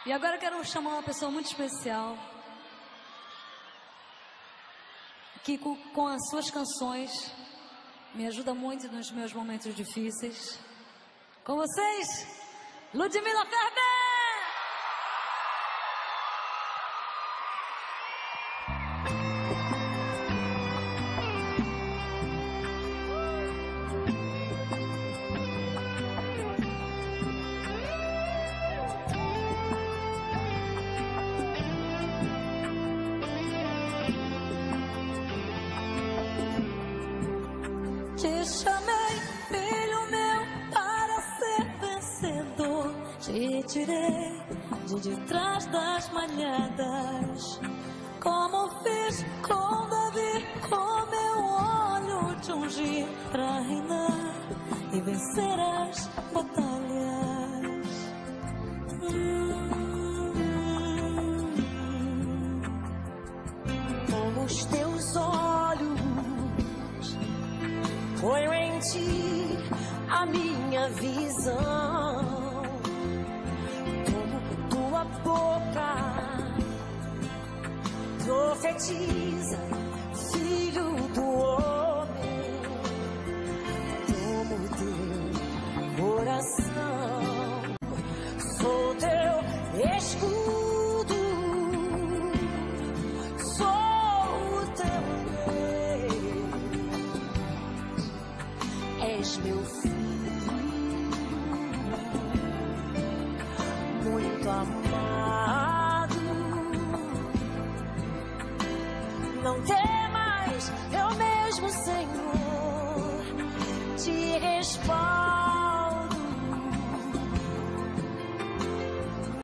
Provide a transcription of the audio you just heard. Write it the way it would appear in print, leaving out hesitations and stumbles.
E agora eu quero chamar uma pessoa muito especial, que com as suas canções me ajuda muito nos meus momentos difíceis. Com vocês, Ludmilla Ferber! Te chamei, filho meu, para ser vencedor. Te tirei de detrás das malhadas, como fiz com Davi, com meu olho te ungi pra reinar e vencer as batalhas. Com os teus olhos ponho em ti a minha visão, como tua boca profetiza, filho do homem, tomo teu coração, sou teu escudo, sou o teu rei. És meu filho, muito amado.